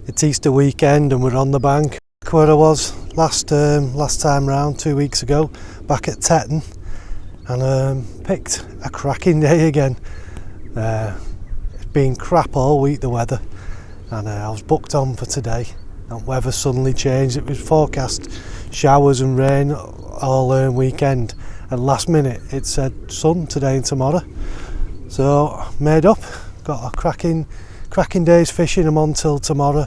It's Easter weekend and we're on the bank. Where I was last time round 2 weeks ago, back at Tetton, and picked a cracking day again. It's been crap all week, the weather, and I was booked on for today, and weather suddenly changed. It was forecast showers and rain all weekend, and last minute it said sun today and tomorrow, so made up, got a cracking day's fishing. I'm on till tomorrow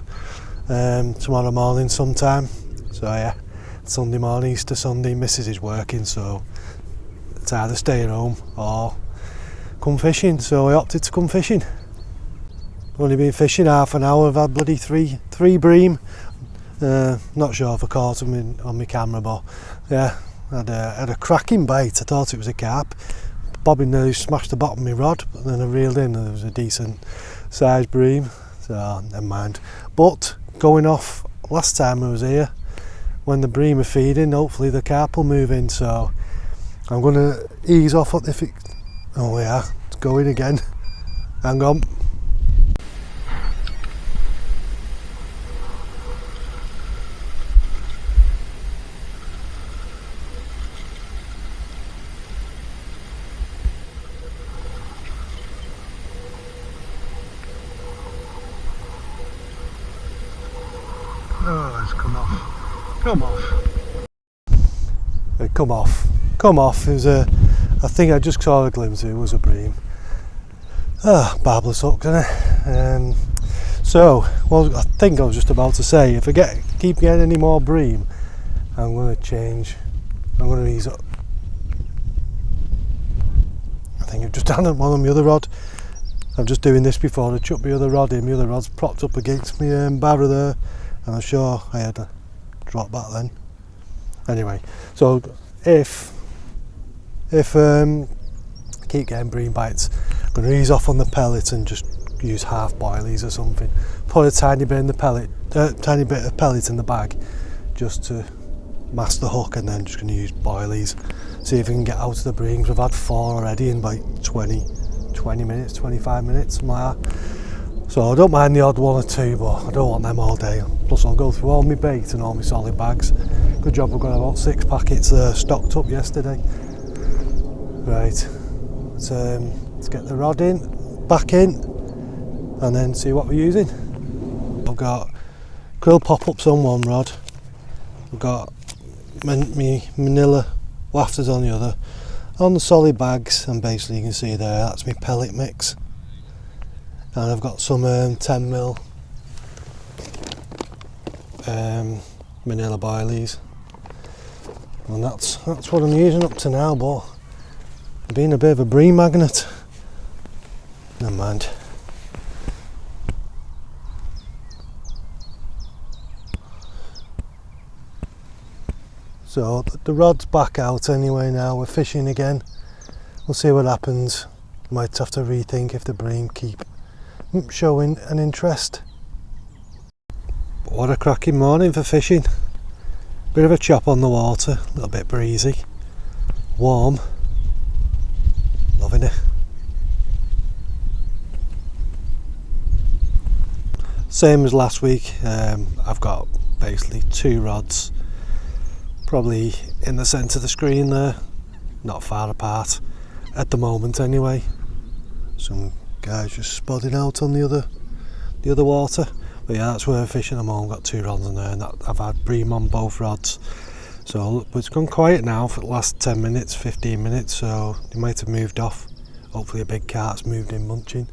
morning sometime. So yeah, Sunday morning, Easter Sunday. Missus is working, so it's either stay at home or come fishing. So I opted to come fishing. Only been fishing half an hour. I've had bloody three bream. Not sure if I caught them on my camera, but yeah, had a cracking bite. I thought it was a carp. Bobbing nearly smashed the bottom of my rod, but then I reeled in and there was a decent sized bream. So never mind. But going off last time I was here, when the bream are feeding, hopefully the carp will move in. So I'm going to ease off if it. Oh yeah, it's going again. Hang on. Oh, it's come off. Come off. It was I think I just saw a glimpse of it. It was a bream. Barbless hook, isn't it? So, well, I think I was just about to say, if I keep getting any more bream, I'm going to change. I'm going to ease up. I think I've just done one on my other rod. I'm just doing this before I chuck my other rod in. My other rod's propped up against my barrow there, and I'm sure I had a drop back then. Anyway, so if I keep getting bream bites, I'm going to ease off on the pellet and just use half boilies or something. Put a tiny bit of pellet in the bag just to mask the hook, and then just going to use boilies. See if we can get out of the breams. We've had 4 already in like 20 minutes, 25 minutes, something like that. So I don't mind the odd 1 or 2, but I don't want them all day. Plus I'll go through all my bait and all my solid bags. Good job we've got about 6 packets stocked up yesterday. Right, let's get the rod back in, and then see what we're using. I've got krill pop-ups on one rod. I've got my manila wafters on the other. On the solid bags, and basically you can see there, that's my pellet mix. And I've got some 10mm manila boilies, and that's what I'm using up to now. But I'm being a bit of a bream magnet. Never mind. So the rod's back out anyway now. We're fishing again. We'll see what happens. Might have to rethink if the bream keep showing an interest. But what a cracking morning for fishing. Bit of a chop on the water, a little bit breezy, warm, loving it. Same as last week. I've got basically 2 rods, probably in the centre of the screen there, not far apart at the moment anyway. Some guys just spodding out on the other water, but yeah, that's where I'm fishing. I'm on, got 2 rods in there, and I've had bream on both rods. So it's gone quiet now for the last 10 minutes, 15 minutes, so they might have moved off. Hopefully a big cart's moved in munching.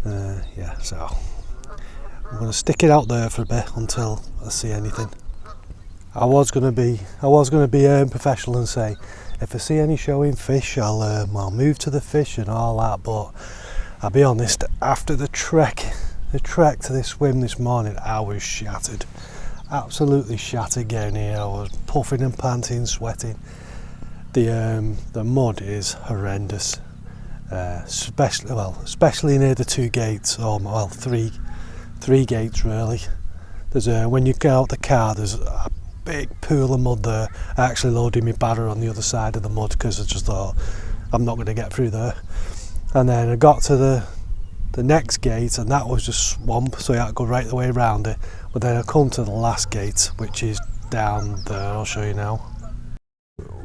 Yeah, so I'm going to stick it out there for a bit until I see anything. I was going to be professional and say, if I see any showing fish, I'll move to the fish and all that. But I'll be honest, after the trek to this swim this morning, I was shattered, absolutely shattered getting here. I was puffing and panting, sweating. The mud is horrendous, especially near the 2 gates, or well, three gates really. There's when you get out the car, there's a big pool of mud there. I actually loaded my barrow on the other side of the mud because I just thought I'm not going to get through there. And then I got to the next gate, and that was just swamp, so you had to go right the way around it. But then I come to the last gate, which is down there. I'll show you now,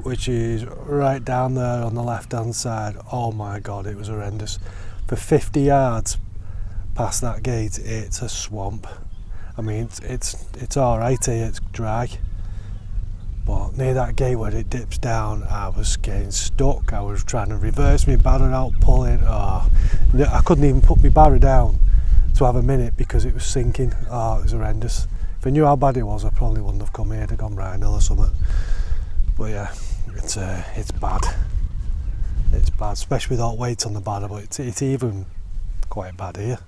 which is right down there on the left hand side. Oh my god, it was horrendous. For 50 yards past that gate, it's a swamp. I mean, it's all right here, it's dry, but near that gate where it dips down, I was getting stuck. I was trying to reverse my barrow out, pulling. Oh, I couldn't even put my barrow down to have a minute because it was sinking. Oh, it was horrendous. If I knew how bad it was, I probably wouldn't have come here. I'd have gone round or something. But yeah, it's bad. It's bad, especially without weight on the barrow. But it's even quite bad here.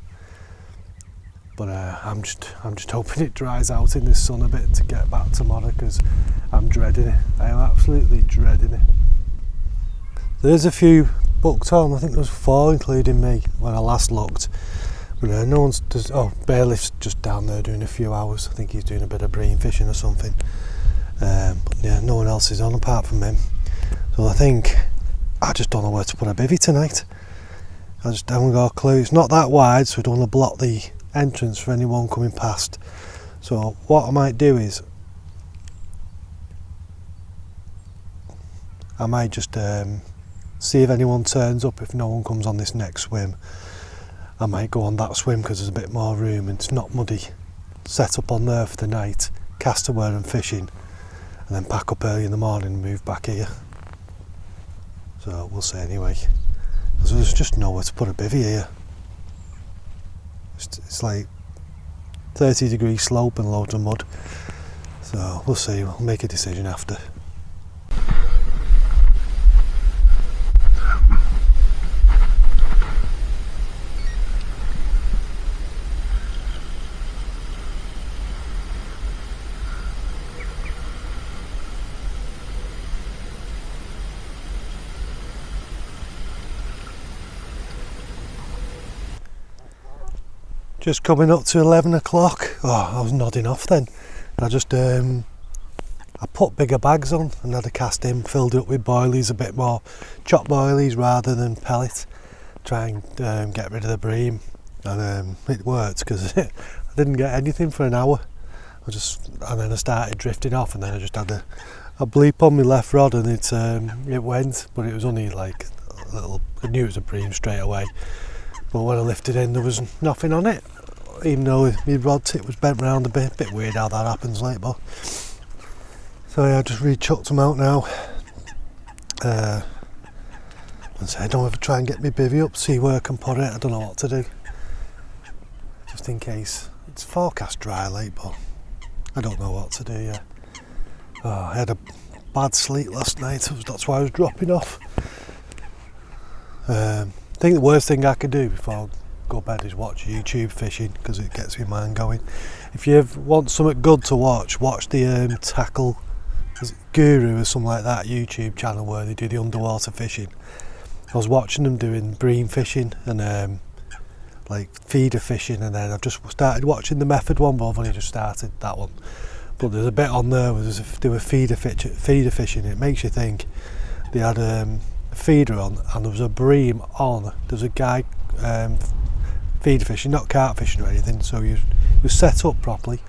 But I'm just hoping it dries out in this sun a bit to get back tomorrow, because I'm dreading it. I am absolutely dreading it. There's a few booked on. I think there was 4 including me when I last looked. But no one's just, oh, Bailiff's just down there doing a few hours. I think he's doing a bit of bream fishing or something. But yeah, no one else is on apart from him. So I think I just don't know where to put a bivvy tonight. I just haven't got a clue. It's not that wide, so I don't want to block the entrance for anyone coming past. So what I might do is I might just see if anyone turns up. If no one comes on this next swim, I might go on that swim because there's a bit more room and it's not muddy. Set up on there for the night, castaway and fishing, and then pack up early in the morning and move back here. So we'll see anyway. There's just nowhere to put a bivvy here. It's like 30-degree slope and loads of mud. So we'll see, we'll make a decision after. Just coming up to 11 o'clock. Oh, I was nodding off then. I just I put bigger bags on and had a cast in, filled it up with boilies, a bit more chopped boilies rather than pellet. Try and get rid of the bream, and it worked because I didn't get anything for an hour. And then I started drifting off, and then I just had a bleep on my left rod, and it went, but it was only like a little. I knew it was a bream straight away. But when I lifted in, there was nothing on it, even though my rod tip was bent round a bit weird how that happens, like, but. So yeah, I just re-chucked them out now. And so I don't ever try and get my bivvy up, see where I can put it. I don't know what to do, just in case. It's forecast dry late, but I don't know what to do yet. Oh, I had a bad sleep last night, that's why I was dropping off. I think the worst thing I could do before I go to bed is watch YouTube fishing, because it gets my mind going. If you want something good to watch the Tackle Guru or something like that YouTube channel where they do the underwater fishing. I was watching them doing bream fishing and like feeder fishing, and then I've just started watching the method one, but I've only just started that one. But there's a bit on there where they were feeder fishing. It makes you think. They had a feeder on, and there was a bream on. There's a guy feeder fishing, not carp fishing or anything, so he was set up properly,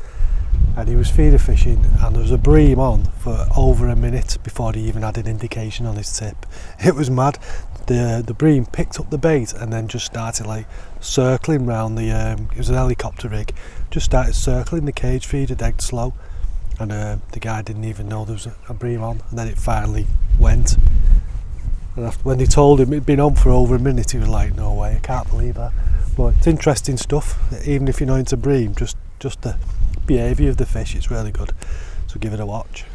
and he was feeder fishing, and there was a bream on for over a minute before he even had an indication on his tip. It was mad. The bream picked up the bait and then just started like circling round the it was an helicopter rig, just started circling the cage feeder dead slow, and the guy didn't even know there was a bream on, and then it finally went. And after, when they told him it'd been on for over a minute, he was like, no way, I can't believe that. But it's interesting stuff, even if you're not into bream, just the behaviour of the fish, it's really good. So give it a watch.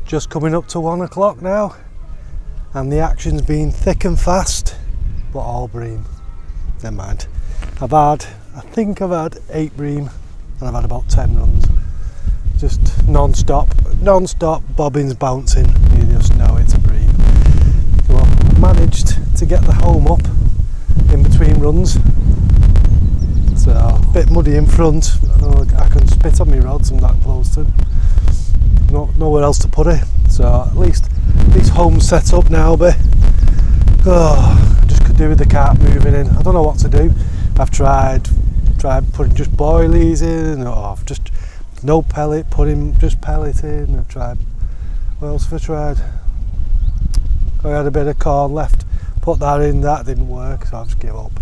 Just coming up to 1 o'clock now, and the action's been thick and fast, but all bream. Never mind. I think I've had 8 bream, and I've had about 10 runs. Just non-stop bobbins bouncing. You just know it's bream. Well, I managed to get the home up in between runs. So a bit muddy in front. I can spit on my rods. I'm that close to them. Nowhere else to put it. So at least home's set up now. But I just could do with the carp moving in. I don't know what to do. I've tried putting just boilies in, or I've just no pellet, putting just pellet in. I've tried. What else have I tried? I had a bit of corn left. Put that in. That didn't work, so I've just give up.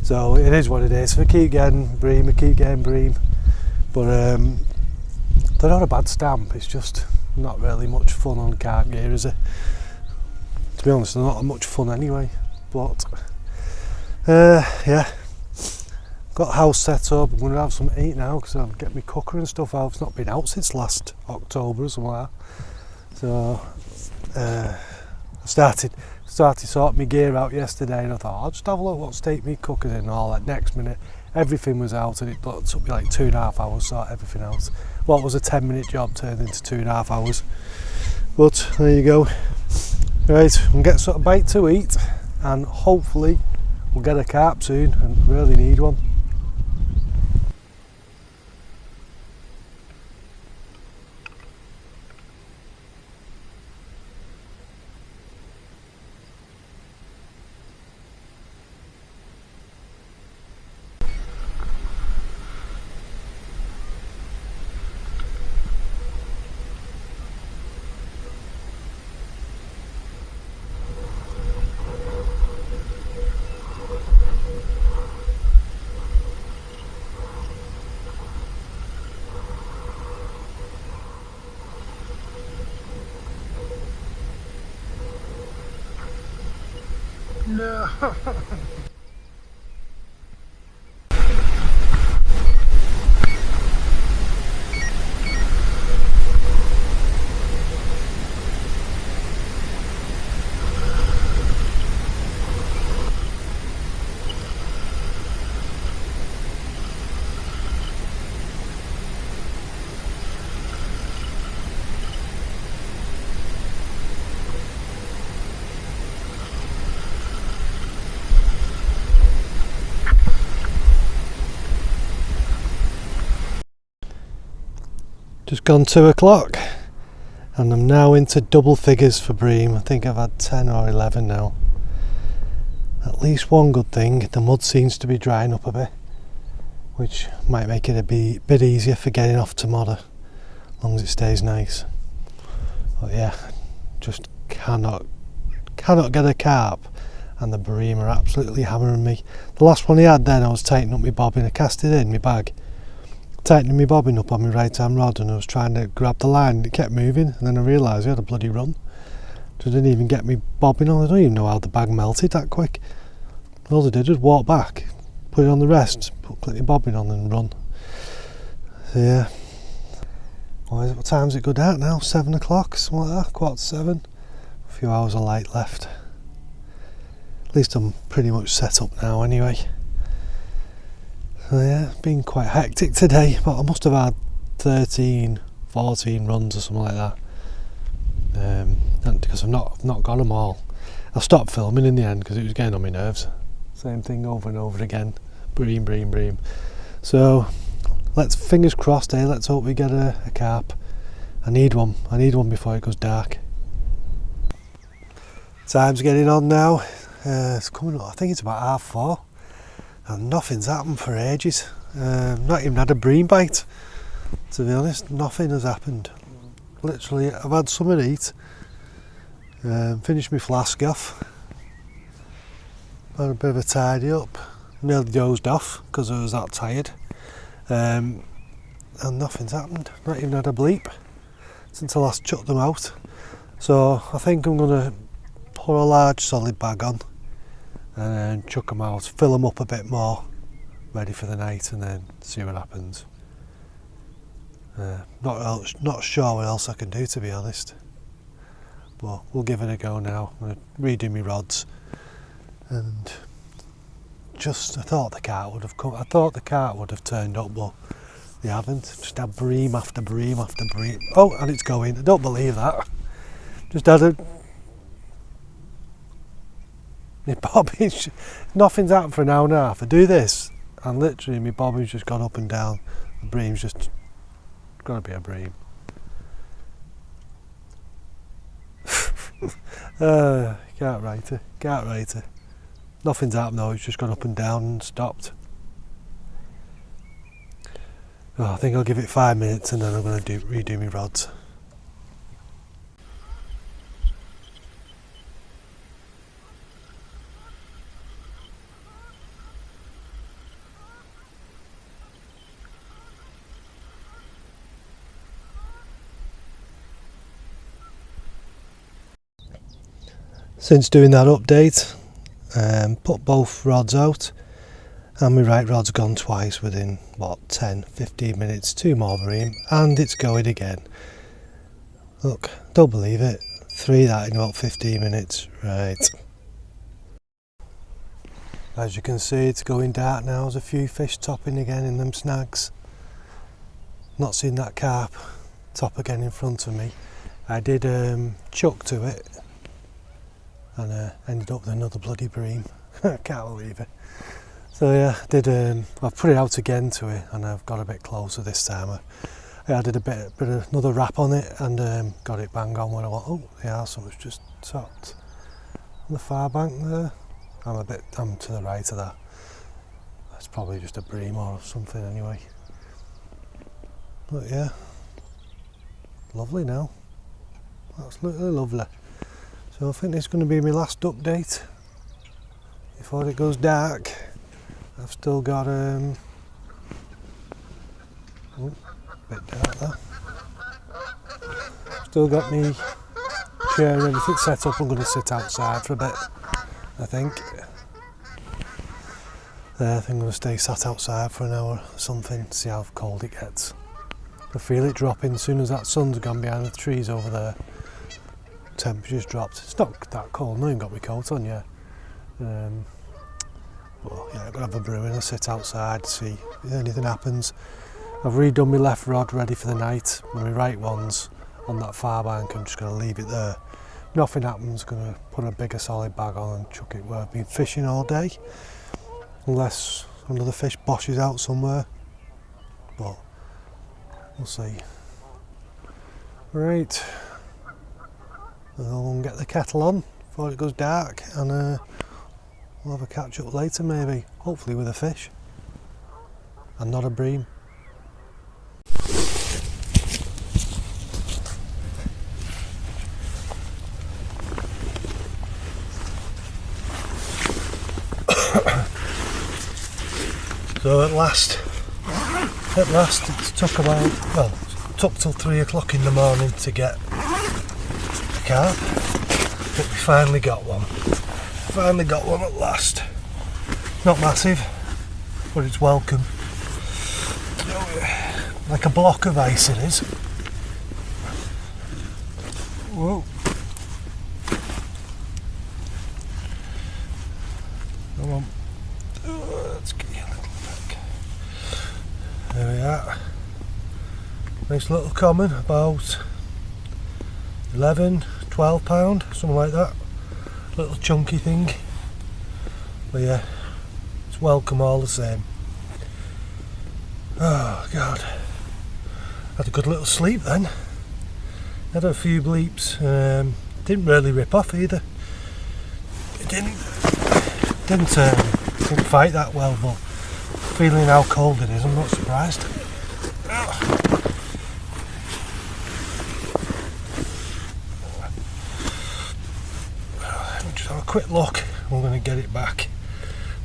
So it is what it is. If I keep getting bream, I keep getting bream. But they're not a bad stamp. It's just not really much fun on carp gear, is it? To be honest, they're not much fun anyway. But yeah, got the house set up. I'm going to have some eat now because I'll get my cooker and stuff out. It's not been out since last October or something like that. So I started sorting my gear out yesterday, and I thought I'll just have a look what state me cookers in and all that. Next minute everything was out, and it took me like 2.5 hours to sort everything out. What was a 10-minute job turned into 2.5 hours. But there you go. Right, we'll get sort of bite to eat, and hopefully we'll get a carp soon, and really need one. No. Just gone 2 o'clock, and I'm now into double figures for bream. I think I've had 10 or 11 now. At least one good thing, the mud seems to be drying up a bit, which might make it a bit easier for getting off tomorrow, as long as it stays nice. But yeah, just cannot get a carp, and the bream are absolutely hammering me. The last one he had then, I was tightening up my bobbin. I cast it in my bag, tightening my bobbin up on my right hand rod, and I was trying to grab the line, and it kept moving, and then I realised I had a bloody run. So I didn't even get me bobbin on. I don't even know how the bag melted that quick. All I did was walk back, put it on the rest, click my bobbin on and run. So yeah. What time's it go down now? 7 o'clock, something like that, 6:45. A few hours of light left. At least I'm pretty much set up now anyway. So yeah, it's been quite hectic today, but I must have had 13, 14 runs or something like that. Because I've not got them all. I stopped filming in the end because it was getting on my nerves. Same thing over and over again. Bream, bream, bream. So let's, fingers crossed, let's hope we get a carp. I need one before it goes dark. Time's getting on now. It's coming up, I think it's about 4:30. And nothing's happened for ages. Not even had a bream bite, to be honest. Nothing has happened. Literally, I've had something to eat, finished my flask off, had a bit of a tidy up, nearly dozed off because I was that tired, and nothing's happened. Not even had a bleep since I last chucked them out. So I think I'm going to put a large solid bag on and then chuck them out, fill them up a bit more, ready for the night, and then see what happens. Not sure what else I can do, to be honest. but we'll give it a go now. I'm going to redo my rods, and I thought the cart would have come. I thought the cart would have turned up, but they haven't. Just had bream after bream after bream. Oh, and it's going. I don't believe that. Just had a. My bobbin, nothing's happened for an hour and a half. I do this, and literally my bobbin's just gone up and down. The bream's just got to be a bream. Can't write it. Can't write it. Nothing's happened though. It's just gone up and down and stopped. Oh, I think I'll give it 5 minutes and then I'm going to redo my rods. Since doing that update, put both rods out, and my right rod's gone twice within what, 10-15 minutes. 2 more bream and it's going again. Look, don't believe it, 3 that in about 15 minutes. Right, as you can see it's going dark now. There's a few fish topping again in them snags. Not seen that carp top again in front of me. I did chuck to it and ended up with another bloody bream. I can't believe it. So yeah, I've put it out again to it, and I've got a bit closer this time. I added a bit of another wrap on it, and got it bang on when I went, oh yeah, so it's just topped on the far bank there. I'm to the right of that. That's probably just a bream or something anyway. But yeah, lovely now, absolutely lovely. So I think this is going to be my last update before it goes dark. I've still got bit dark there. Still got me chair and everything set up. I'm going to sit outside for a bit, I think. I think I'm going to stay sat outside for an hour or something, see how cold it gets. I feel it dropping as soon as that sun's gone behind the trees over there. Temperature's dropped. It's not that cold, I ain't got my coat on yet. But yeah, I'm going to have a brew and I'll sit outside, see if anything happens. I've redone my left rod ready for the night, and my right one's on that far bank. I'm just going to leave it there. Nothing happens, going to put a bigger solid bag on and chuck it where I've been fishing all day. Unless another fish boshes out somewhere. But we'll see. Right. I'll get the kettle on before it goes dark, and we'll have a catch up later maybe, hopefully with a fish and not a bream. So at last it took till 3 o'clock in the morning to get carp, but we finally got one. Finally got one at last. Not massive, but it's welcome. Like a block of ice it is. Whoa. Come on. Let's get you a little back. There we are. Nice little common, about 11-12 pound, something like that. Little chunky thing. But yeah, it's welcome all the same. Oh god. Had a good little sleep then. Had a few bleeps. Didn't really rip off either. It didn't fight that well, but feeling how cold it is, I'm not surprised. Just have a quick look. I'm going to get it back.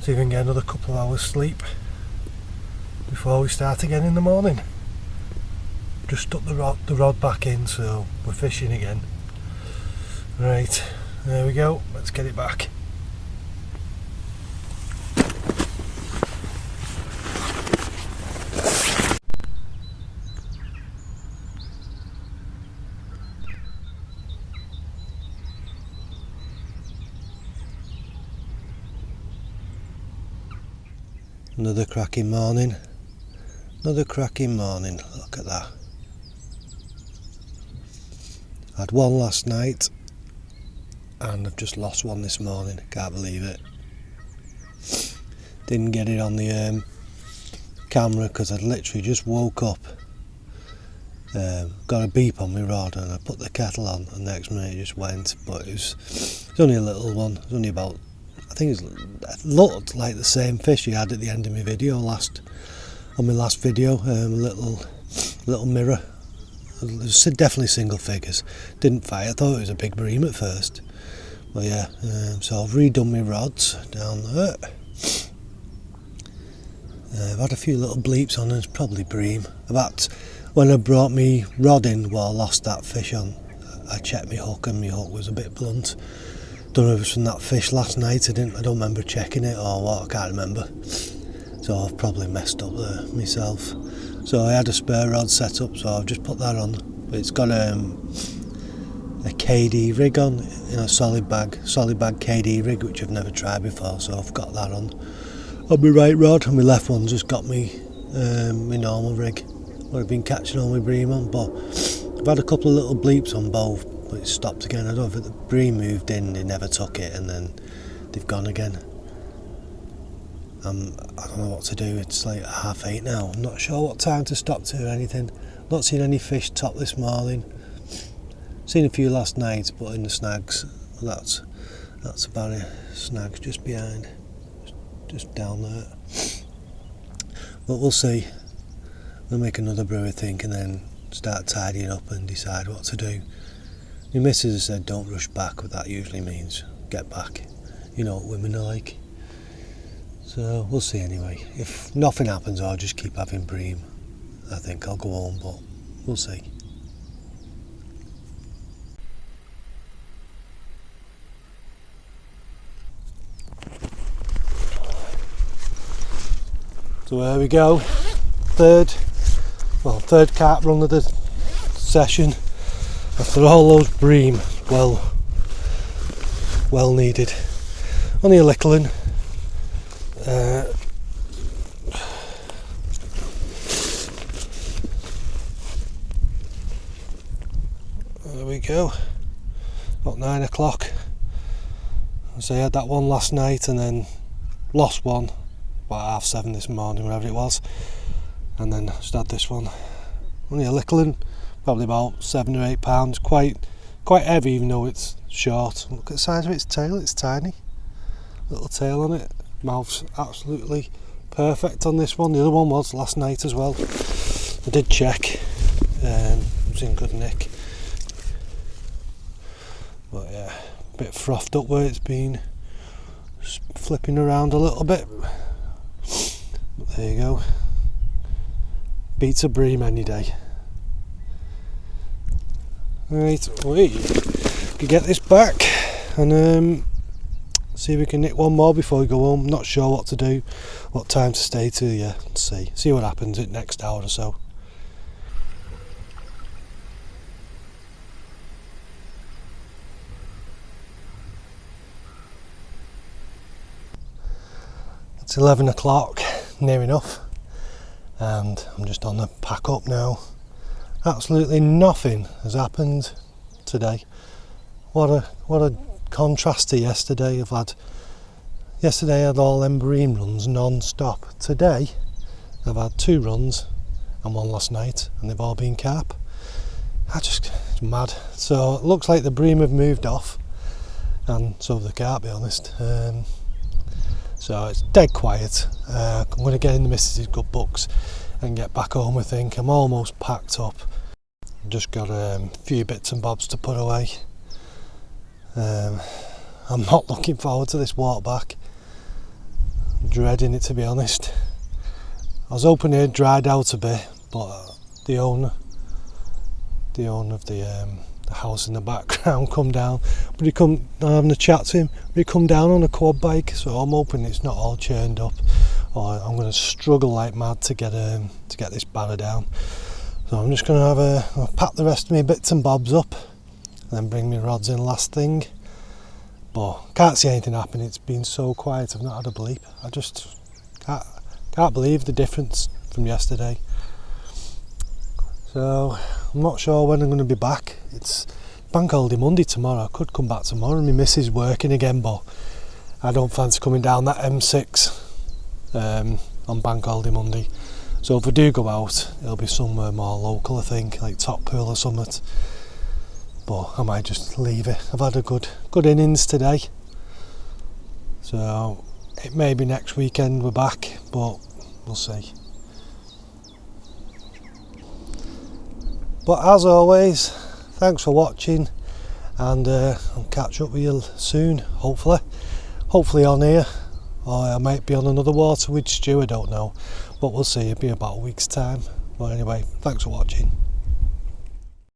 See if we can get another couple of hours sleep before we start again in the morning. Just stuck the rod back in, so we're fishing again. Right, there we go. Let's get it back. Another cracking morning. Another cracking morning. Look at that. I had one last night and I've just lost one this morning. Can't believe it. Didn't get it on the camera because I'd literally just woke up. Got a beep on my rod and I put the kettle on and next minute it just went, but it was only a little one. It was only about, I think it looked like the same fish you had at the end of my video on my last video, a little mirror. It was definitely single figures. Didn't fight. I thought it was a big bream at first, but yeah. So I've redone my rods down there. I've had a few little bleeps on and it's probably bream. When I brought me rod in, I lost that fish on. I checked my hook and my hook was a bit blunt. Don't know if it was from that fish last night. I don't remember checking it or what. I can't remember. So I've probably messed up there myself. So I had a spare rod set up, so I've just put that on. But it's got a KD rig on, a solid bag KD rig, which I've never tried before. So I've got that on my right rod, and my left one's just got me my normal rig. What I've been catching all my bream on, but I've had a couple of little bleeps on both, but it's stopped again. I don't know if the bream moved in, they never took it, and then they've gone again. I don't know what to do. It's like 8:30 now. I'm not sure what time to stop to or anything. Not seen any fish top this morning. Seen a few last night, but in the snags. That's about it. Snags just behind, just down there. But we'll see. We'll make another brew, I think, and then start tidying up and decide what to do. My missus has said don't rush back, but that usually means get back. You know what women are like. So we'll see anyway. If nothing happens, I'll just keep having bream. I think I'll go home, but we'll see. So there we go. Third carp run of the session. After all those bream, well needed. Only a little one. There we go. About 9 o'clock. So I had that one last night and then lost one about 7:30 this morning, whatever it was, and then just had this one. Only a little one, probably about 7 or 8 pounds. Quite heavy, even though it's short. Look at the size of its tail. It's tiny. Little tail on it. Mouth's absolutely perfect on this one. The other one was last night as well. I did check. It was in good nick. But yeah, a bit frothed up where it's been. Just flipping around a little bit. But there you go. Beats a bream any day. Right, we could get this back and see if we can nick one more before we go home. Not sure what to do, what time to stay to. Yeah, let's see what happens in the next hour or so. It's 11 o'clock, near enough, and I'm just on the pack up now. Absolutely nothing has happened today. What a contrast to yesterday. Yesterday I had all them bream runs non-stop. Today I've had 2 runs and one last night, and they've all been carp. It's mad. So it looks like the bream have moved off, and so have the carp, to be honest. So it's dead quiet. I'm going to get in the missus's good books and get back home. I think I'm almost packed up. Just got a few bits and bobs to put away. I'm not looking forward to this walk back. I'm dreading it, to be honest. I was hoping it had dried out a bit, but the owner of the house in the background come down. But I'm having a chat to him. But he come down on a quad bike, so I'm hoping it's not all churned up, or I'm going to struggle like mad to get this barra down. So I'm just going to I'll pack the rest of my bits and bobs up, and then bring my rods in last thing. But can't see anything happen. It's been so quiet. I've not had a bleep. I just can't Can't believe the difference from yesterday. So I'm not sure when I'm going to be back. It's Bank Holiday Monday tomorrow. I could come back tomorrow. My missus working again, but I don't fancy coming down that M6 on Bank Holiday Monday. So if I do go out, it'll be somewhere more local, I think, like Top Pool or something. But I might just leave it. I've had a good innings today. So it may be next weekend we're back, but we'll see. But as always, thanks for watching, and I'll catch up with you soon, hopefully on here, or I might be on another water with Stu, I don't know, but we'll see. It'll be about a week's time. But anyway, thanks for watching.